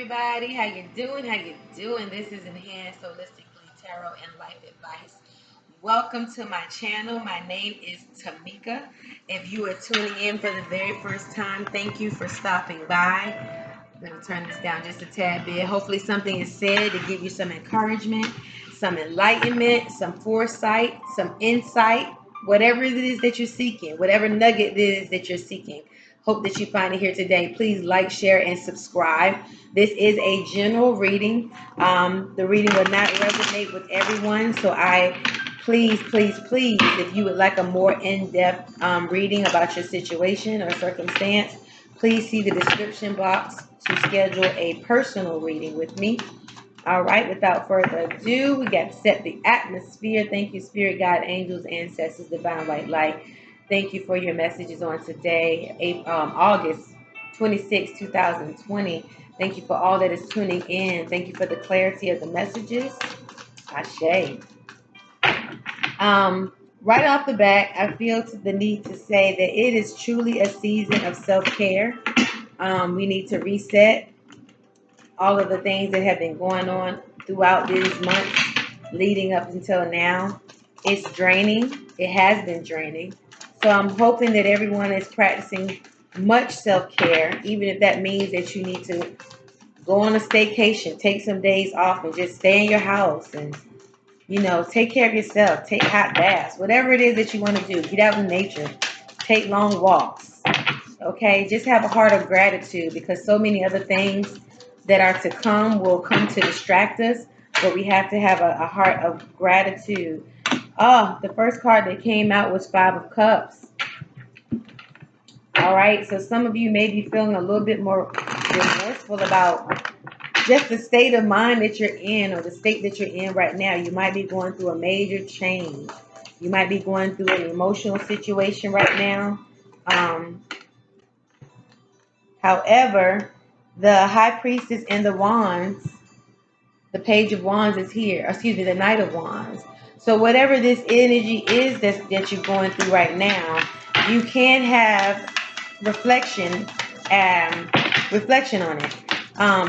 everybody. How you doing? How you doing? This is Enhanced Holistically Tarot and Life Advice. Welcome to my channel. My name is Tameka. If you are tuning in for the very first time, thank you for stopping by. I'm going to turn this down just a tad bit. Hopefully something is said to give you some encouragement, some enlightenment, some foresight, some insight, whatever it is that you're seeking, whatever nugget it is that you're seeking. Hope that you find it here today. Please like, share, and subscribe. This is a general reading. The reading will not resonate with everyone, so please, if you would like a more in-depth reading about your situation or circumstance, please see the description box to schedule a personal reading with me. All right, without further ado, we got to set the atmosphere. Thank you, Spirit, God, angels, ancestors, divine white light. Thank you for your messages on today, August 26, 2020. Thank you for all that is tuning in. Thank you for the clarity of the messages. Ashe. Right off the bat, I feel the need to say that it is truly a season of self-care. We need to reset all of the things that have been going on throughout these months leading up until now. It's draining. It has been draining. So I'm hoping that everyone is practicing much self-care, even if that means that you need to go on a staycation, take some days off and just stay in your house and, take care of yourself, take hot baths, whatever it is that you want to do. Get out in nature, take long walks, okay? Just have a heart of gratitude because so many other things that are to come will come to distract us, but we have to have a heart of gratitude. The first card that came out was Five of Cups. All right, so some of you may be feeling a little bit more remorseful about just the state of mind that you're in or the state that you're in right now. You might be going through a major change. You might be going through an emotional situation right now. However, the High Priestess and the Wands, the Page of Wands is here. Excuse me, the Knight of Wands. So whatever this energy is that you're going through right now, you can have reflection on it.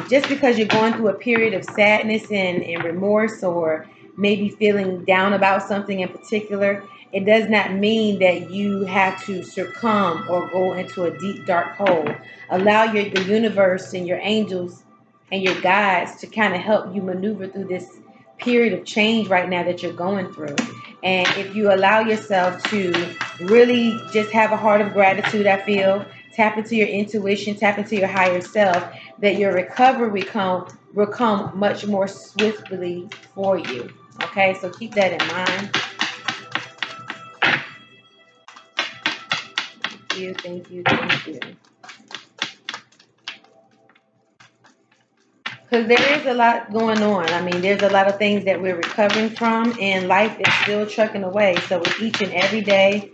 Just because you're going through a period of sadness and remorse or maybe feeling down about something in particular, it does not mean that you have to succumb or go into a deep, dark hole. Allow the universe and your angels and your guides to kind of help you maneuver through this period of change right now that you're going through. And if you allow yourself to really just have a heart of gratitude, I feel, tap into your intuition, tap into your higher self, that your recovery will come much more swiftly for you. Okay, so keep that in mind. Thank you. Because there is a lot going on. I mean, there's a lot of things that we're recovering from, and life is still trucking away. So each and every day,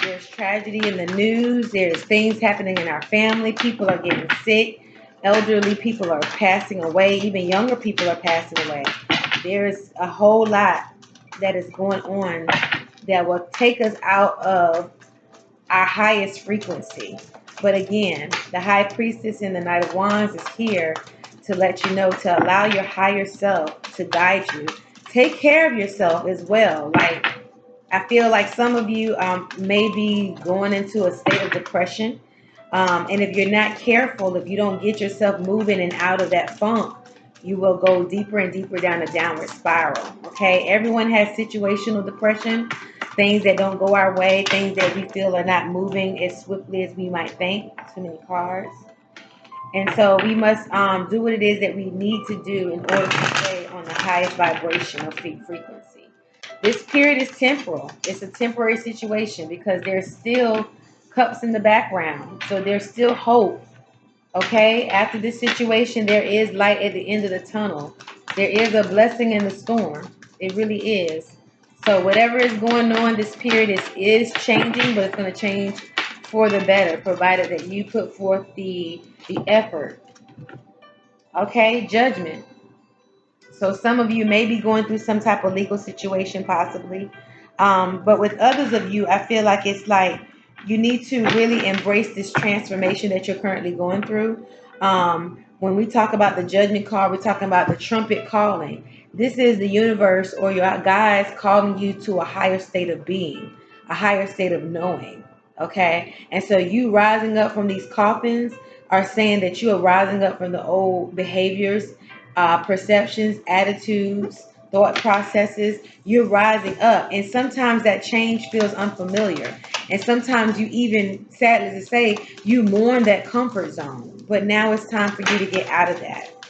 there's tragedy in the news. There's things happening in our family. People are getting sick. Elderly people are passing away. Even younger people are passing away. There is a whole lot that is going on that will take us out of our highest frequency. But again, the High Priestess and the Knight of Wands is here to let you know to allow your higher self to guide you. Take care of yourself as well. Like, I feel like some of you may be going into a state of depression. And if you're not careful, if you don't get yourself moving and out of that funk, you will go deeper and deeper down a downward spiral. Okay, everyone has situational depression, things that don't go our way, things that we feel are not moving as swiftly as we might think. Too many cards. And so we must do what it is that we need to do in order to stay on the highest vibration of frequency. This period is temporal. It's a temporary situation because there's still cups in the background. So there's still hope. Okay, after this situation, there is light at the end of the tunnel. There is a blessing in the storm. It really is. So whatever is going on, this period is changing, but it's going to change for the better, provided that you put forth the effort. Okay, Judgment. So some of you may be going through some type of legal situation, possibly. But with others of you, I feel like it's like you need to really embrace this transformation that you're currently going through. When we talk about the judgment card, we're talking about the trumpet calling. This is the universe or your guides calling you to a higher state of being, a higher state of knowing. Okay. And so you rising up from these coffins are saying that you are rising up from the old behaviors, perceptions, attitudes, thought processes. You're rising up. And sometimes that change feels unfamiliar. And sometimes you even, sadly to say, you mourn that comfort zone. But now it's time for you to get out of that.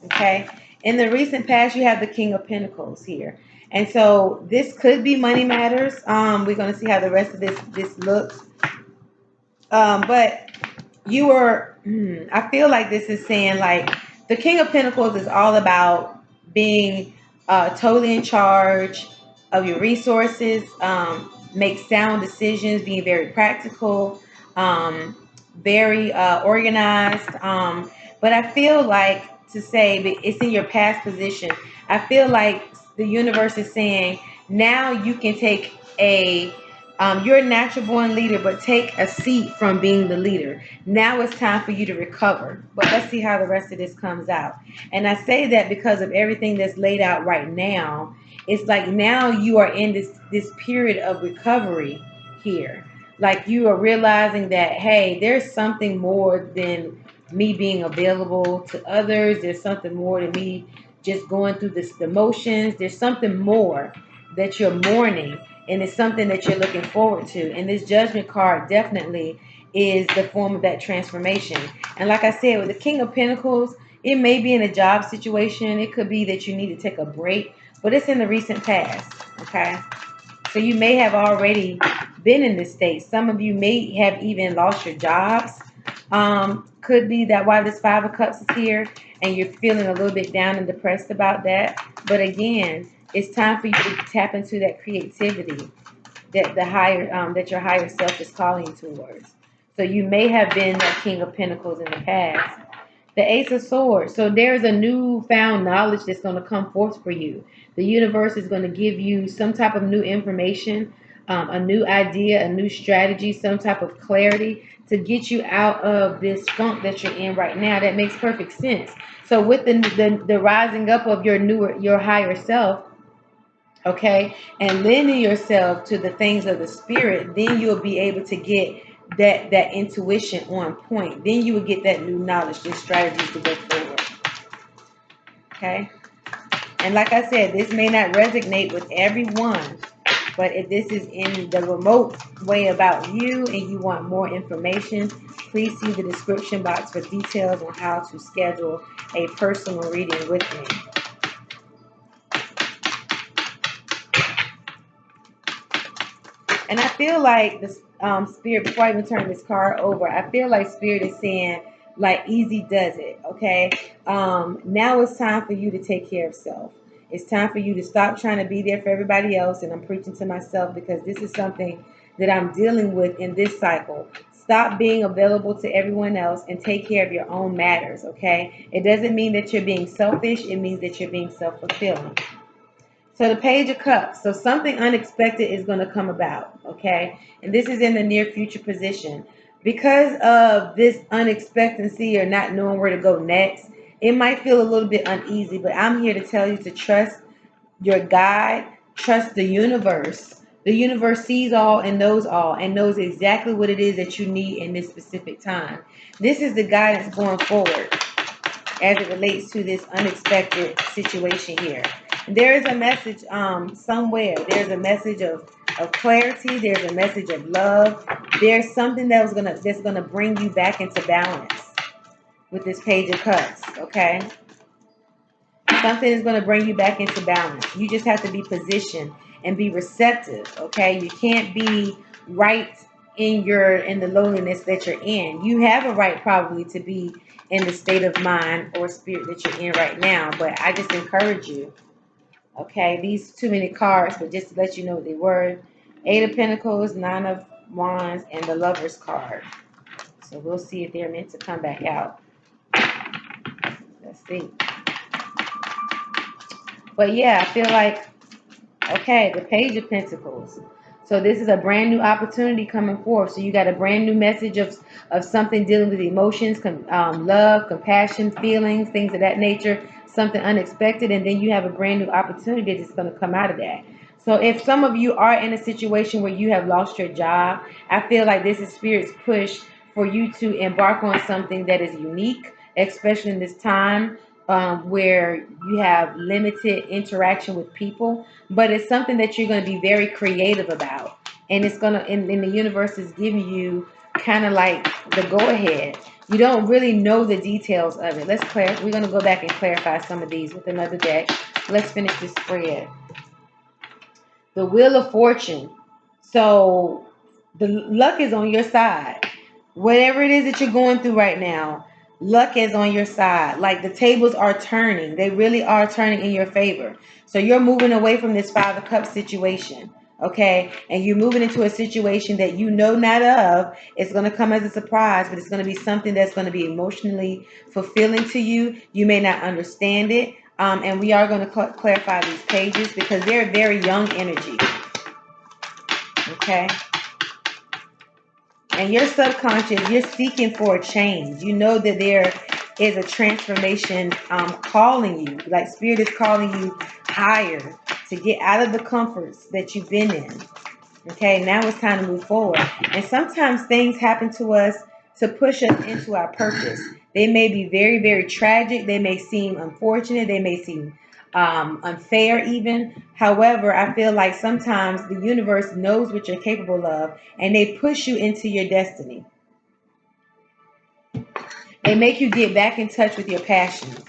Okay. In the recent past, you have the King of Pentacles here. And so this could be money matters. We're going to see how the rest of this looks. But you were, I feel like this is saying like the King of Pentacles is all about being totally in charge of your resources, make sound decisions, being very practical, very organized. But I feel like to say it's in your past position. I feel like the universe is saying now you can take a you're a natural born leader, but take a seat from being the leader. Now it's time for you to recover. But let's see how the rest of this comes out. And I say that because of everything that's laid out right now. It's like now you are in this period of recovery here. Like you are realizing that hey, there's something more than me being available to others. There's something more than me just going through the motions. There's something more that you're mourning and it's something that you're looking forward to. And this judgment card definitely is the form of that transformation. And like I said, with the King of Pentacles, it may be in a job situation. It could be that you need to take a break, but it's in the recent past. Okay. So you may have already been in this state. Some of you may have even lost your jobs. Could be that why this Five of Cups is here and you're feeling a little bit down and depressed about that. But again, it's time for you to tap into that creativity that that your higher self is calling you towards. So you may have been that King of Pentacles in the past. The Ace of Swords. So there's a newfound knowledge that's going to come forth for you. The universe is going to give you some type of new information, a new idea, a new strategy, some type of clarity to get you out of this funk that you're in right now. That makes perfect sense. So with the rising up of your higher self, okay, and lending yourself to the things of the spirit, then you'll be able to get that intuition on point. Then you will get that new knowledge, the strategies to go forward. Okay. And like I said, this may not resonate with everyone, but if this is in the remote way about you and you want more information, please see the description box for details on how to schedule a personal reading with me. And I feel like the spirit, before I even turn this card over, I feel like spirit is saying, like, easy does it, okay? Now it's time for you to take care of self. It's time for you to stop trying to be there for everybody else. And I'm preaching to myself because this is something that I'm dealing with in this cycle. Stop being available to everyone else and take care of your own matters, okay? It doesn't mean that you're being selfish. It means that you're being self-fulfilling. So the Page of Cups. So something unexpected is going to come about, okay? And this is in the near future position. Because of this unexpectancy or not knowing where to go next, it might feel a little bit uneasy, but I'm here to tell you to trust your guide, trust the universe. The universe sees all and knows exactly what it is that you need in this specific time. This is the guidance going forward as it relates to this unexpected situation here. There is a message somewhere. There's a message of clarity. There's a message of love. There's something that's gonna bring you back into balance with this Page of Cups. Okay, something is gonna bring you back into balance. You just have to be positioned and be receptive. Okay, you can't be right in the loneliness that you're in. You have a right probably to be in the state of mind or spirit that you're in right now, but I just encourage you. Okay, these too many cards, but just to let you know what they were. Eight of Pentacles, Nine of Wands, and the Lover's card. So we'll see if they're meant to come back out. Let's see. But yeah, I feel like, okay, the Page of Pentacles. So this is a brand new opportunity coming forth. So you got a brand new message of something dealing with emotions, love, compassion, feelings, things of that nature, something unexpected, and then you have a brand new opportunity that's going to come out of that. So if some of you are in a situation where you have lost your job, I feel like this is Spirit's push for you to embark on something that is unique, especially in this time where you have limited interaction with people, but it's something that you're going to be very creative about. And it's going to, and the universe is giving you kind of like the go ahead. You don't really know the details of it. We're going to go back and clarify some of these with another deck. Let's finish this spread. The Wheel of Fortune. So the luck is on your side. Whatever it is that you're going through right now, luck is on your side. Like the tables are turning. They really are turning in your favor. So you're moving away from this Five of Cups situation. Okay. And you're moving into a situation that you know not of. It's going to come as a surprise, but it's going to be something that's going to be emotionally fulfilling to you. You may not understand it. And we are going to clarify these pages because they're very young energy. Okay. And your subconscious, you're seeking for a change. You know that there is a transformation calling you. Like Spirit is calling you higher to get out of the comforts that you've been in. Okay, now it's time to move forward. And sometimes things happen to us to push us into our purpose. They may be very, very tragic. They may seem unfortunate. They may seem unfair even. However, I feel like sometimes the universe knows what you're capable of and they push you into your destiny. They make you get back in touch with your passions.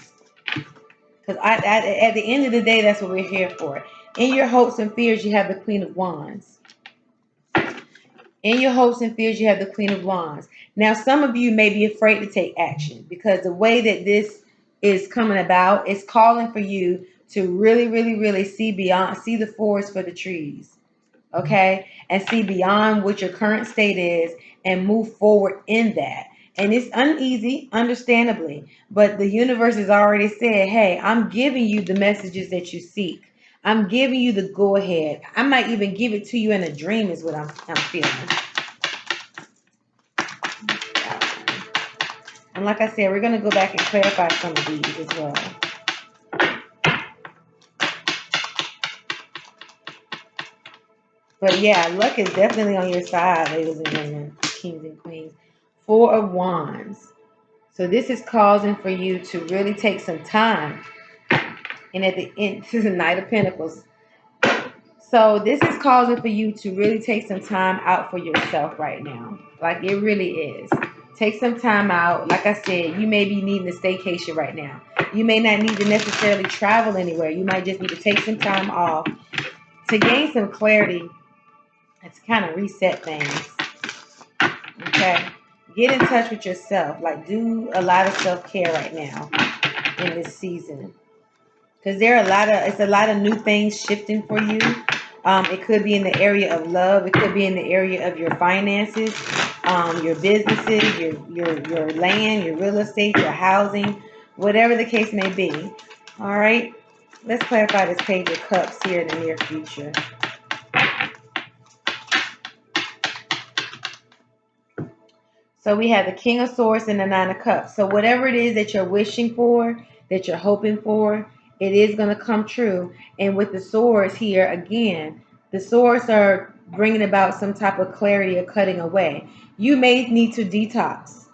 Because at the end of the day, that's what we're here for. In your hopes and fears, you have the Queen of Wands. In your hopes and fears, you have the Queen of Wands. Now, some of you may be afraid to take action because the way that this is coming about is calling for you to really, really, really see the forest for the trees, okay? And see beyond what your current state is and move forward in that. And it's uneasy, understandably, but the universe has already said, hey, I'm giving you the messages that you seek. I'm giving you the go ahead. I might even give it to you in a dream, is what I'm feeling. And like I said, we're going to go back and clarify some of these as well. But yeah, luck is definitely on your side, ladies and gentlemen, kings and queens. Four of Wands. So this is causing for you to really take some time. And at the end, this is a Knight of Pentacles. So this is causing for you to really take some time out for yourself right now. Like it really is. Take some time out. Like I said, you may be needing a staycation right now. You may not need to necessarily travel anywhere. You might just need to take some time off to gain some clarity and to kind of reset things. Okay? Get in touch with yourself. Like do a lot of self-care right now in this season. Because it's a lot of new things shifting for you. It could be in the area of love. It could be in the area of your finances, your businesses, your land, your real estate, your housing, whatever the case may be. All right. Let's clarify this Page of Cups here in the near future. So we have the King of Swords and the Nine of Cups. So whatever it is that you're wishing for, that you're hoping for, it is going to come true. And with the swords here, again, the swords are bringing about some type of clarity or cutting away. You may need to detox.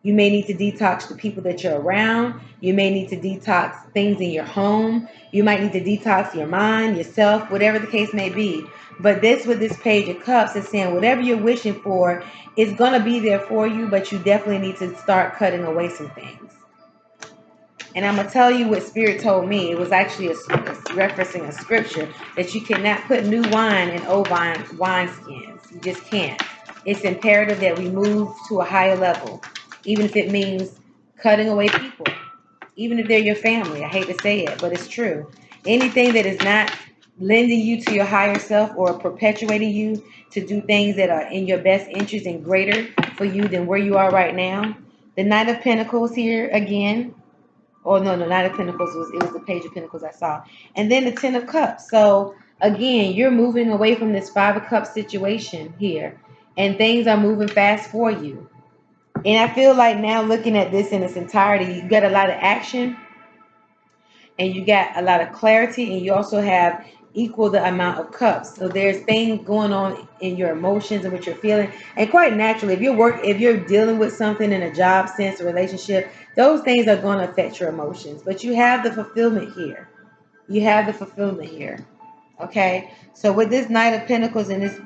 You may need to detox the people that you're around. You may need to detox things in your home. You might need to detox your mind, yourself, whatever the case may be. But with this Page of Cups is saying whatever you're wishing for is going to be there for you, but you definitely need to start cutting away some things. And I'm going to tell you what Spirit told me. It was actually referencing a scripture that you cannot put new wine in old wineskins. You just can't. It's imperative that we move to a higher level, even if it means cutting away people, even if they're your family. I hate to say it, but it's true. Anything that is not lending you to your higher self or perpetuating you to do things that are in your best interest and greater for you than where you are right now. The Knight of Pentacles here again. Oh no, the Knight of Pentacles was the Page of Pentacles I saw. And then the Ten of Cups. So Again, you're moving away from this Five of Cups situation here, and things are moving fast for you. And I feel like now looking at this in its entirety, you got a lot of action and you got a lot of clarity, and you also have equal the amount of cups. So there's things going on in your emotions and what you're feeling. And quite naturally, if you're dealing with something in a job sense, a relationship, those things are going to affect your emotions. But you have the fulfillment here. You have the fulfillment here. Okay, so with this Knight of Pentacles and this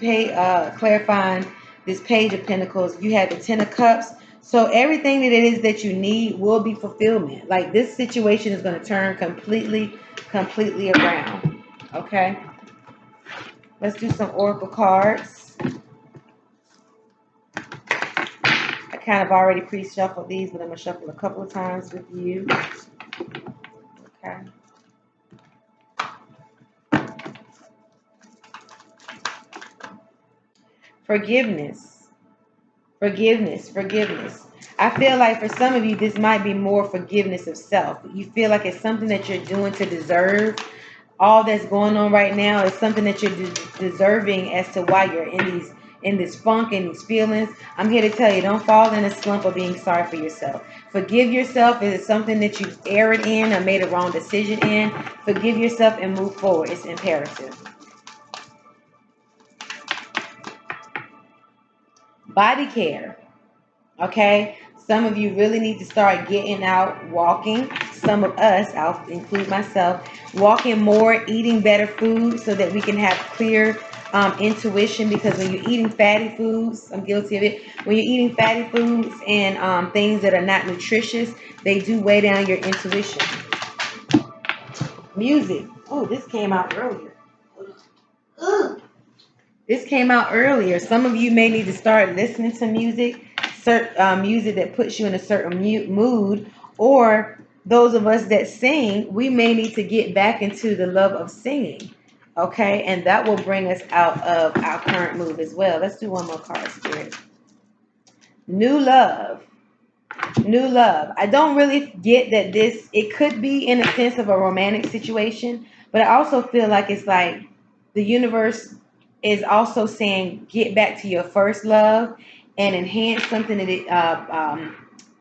clarifying this Page of Pentacles, you have the Ten of Cups. So everything that it is that you need will be fulfillment. Like this situation is going to turn completely around. Okay, let's do some Oracle cards. I kind of already pre-shuffled these, but I'm going to shuffle a couple of times with you. Okay. Forgiveness. Forgiveness. I feel like for some of you, this might be more forgiveness of self. You feel like it's something that you're doing to deserve all that's going on right now. It's something that you're deserving as to why you're in this funk and these feelings. I'm here to tell you, don't fall in a slump of being sorry for yourself. Forgive yourself if it's something that you've erred in or made a wrong decision in. Forgive yourself and move forward. It's imperative. Body care. Okay, some of you really need to start getting out walking. Some of us, I'll include myself, walking more, eating better food so that we can have clear intuition. Because when you're eating fatty foods, I'm guilty of it. When you're eating fatty foods and things that are not nutritious, they do weigh down your intuition. Music. Oh, this came out earlier. This came out earlier. Some of you may need to start listening to music, music that puts you in a certain mood, or those of us that sing, we may need to get back into the love of singing. Okay, and that will bring us out of our current mood as well. Let's do one more card, Spirit. New love. New love. I don't really get that it could be in a sense of a romantic situation, but I also feel like it's like the universe is also saying get back to your first love and enhance something that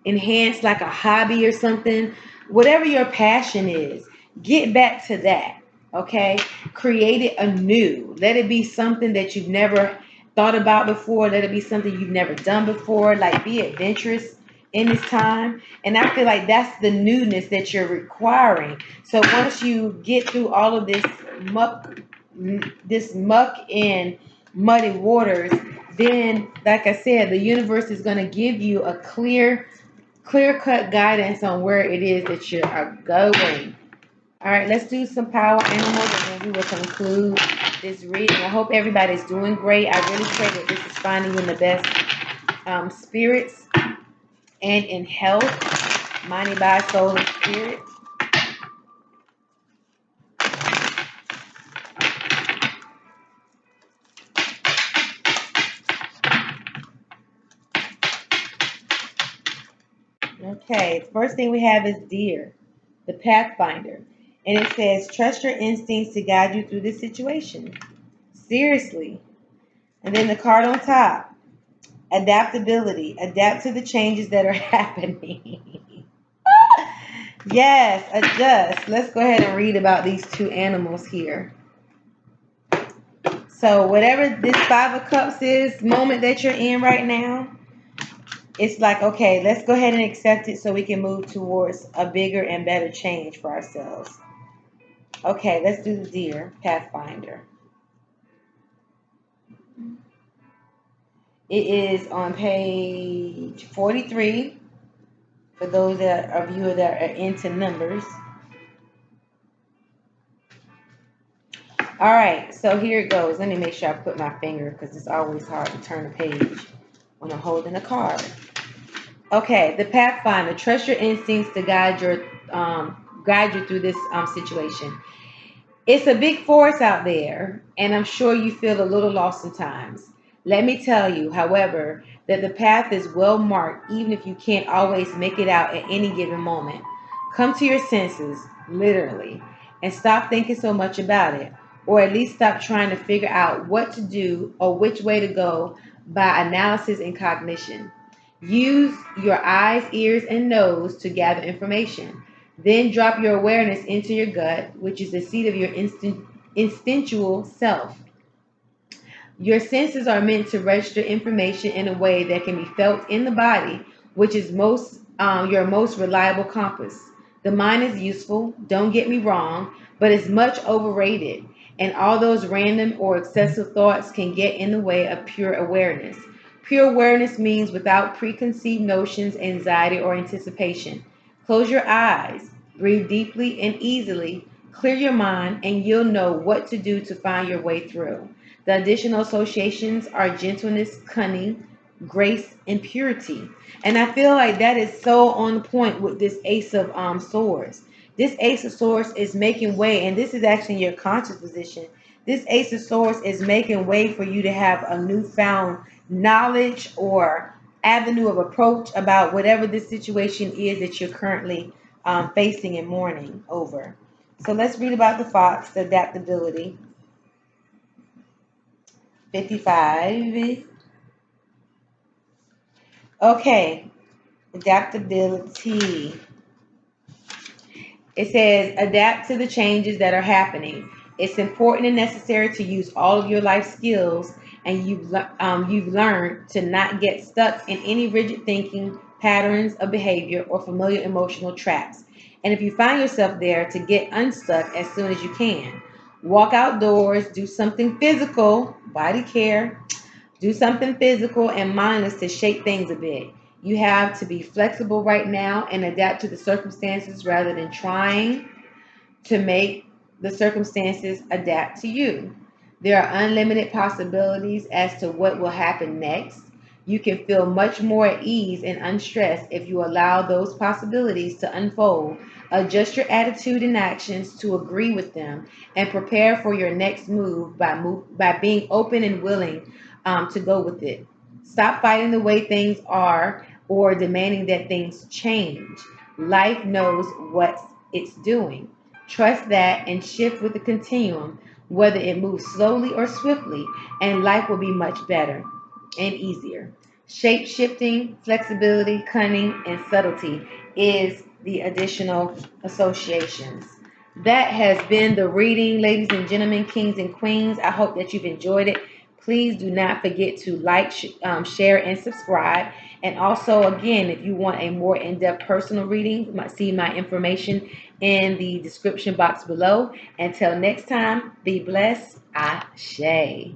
enhance like a hobby or something. Whatever your passion is, get back to that. Okay? Create it anew. Let it be something that you've never thought about before. Let it be something you've never done before. Like be adventurous in this time. And I feel like that's the newness that you're requiring. So once you get through all of muck muck and muddy waters, then like I said, the universe is going to give you a clear cut guidance on where it is that you are going. All right, let's do some power animals and then we will conclude this reading. I hope everybody's doing great. I really pray that this is finding you in the best spirits and in health, mind, body, soul, and spirit. Okay, the first thing we have is Deer, the Pathfinder. And it says, trust your instincts to guide you through this situation. Seriously. And then the card on top, adaptability. Adapt to the changes that are happening. Yes, adjust. Let's go ahead and read about these two animals here. So whatever this Five of Cups is, moment that you're in right now, it's like, okay, let's go ahead and accept it so we can move towards a bigger and better change for ourselves. Okay, let's do the Deer, Pathfinder. It is on page 43 for those of you that are into numbers. All right, so here it goes. Let me make sure I put my finger because it's always hard to turn a page when I'm holding a card. Okay, the Pathfinder. Trust your instincts to guide you through this situation. It's a big force out there, and I'm sure you feel a little lost sometimes. Let me tell you, however, that the path is well marked, even if you can't always make it out at any given moment. Come to your senses, literally, and stop thinking so much about it. or at least stop trying to figure out what to do or which way to go by analysis and cognition. Use your eyes, ears, and nose to gather information. Then drop your awareness into your gut, which is the seat of your instinctual self. Your senses are meant to register information in a way that can be felt in the body, which is your most reliable compass. The mind is useful, don't get me wrong, but it's much overrated, and all those random or excessive thoughts can get in the way of pure awareness. Pure awareness means without preconceived notions, anxiety, or anticipation. Close your eyes, breathe deeply and easily, clear your mind, and you'll know what to do to find your way through. The additional associations are gentleness, cunning, grace, and purity. And I feel like that is so on point with this Ace of Swords. This Ace of Swords is making way, and this is actually your conscious position. This Ace of Swords is making way for you to have a newfound knowledge or avenue of approach about whatever this situation is that you're currently facing and mourning over. So let's read about the fox, the adaptability. 55. Okay, adaptability. It says adapt to the changes that are happening. It's important and necessary to use all of your life skills and you've learned to not get stuck in any rigid thinking patterns of behavior or familiar emotional traps. And if you find yourself there, to get unstuck as soon as you can. Walk outdoors, do something physical, body care, do something physical and mindless to shake things a bit. You have to be flexible right now and adapt to the circumstances rather than trying to make the circumstances adapt to you. There are unlimited possibilities as to what will happen next. You can feel much more at ease and unstressed if you allow those possibilities to unfold. Adjust your attitude and actions to agree with them and prepare for your next move by being open and willing to go with it. Stop fighting the way things are or demanding that things change. Life knows what it's doing. Trust that and shift with the continuum, whether it moves slowly or swiftly, and life will be much better and easier. Shape shifting, flexibility, cunning, and subtlety is the additional associations. That has been the reading, ladies and gentlemen, kings and queens. I hope that you've enjoyed it. Please do not forget to like, share, and subscribe. And also, again, if you want a more in-depth personal reading, you might see my information in the description box below. Until next time, be blessed. Ashe.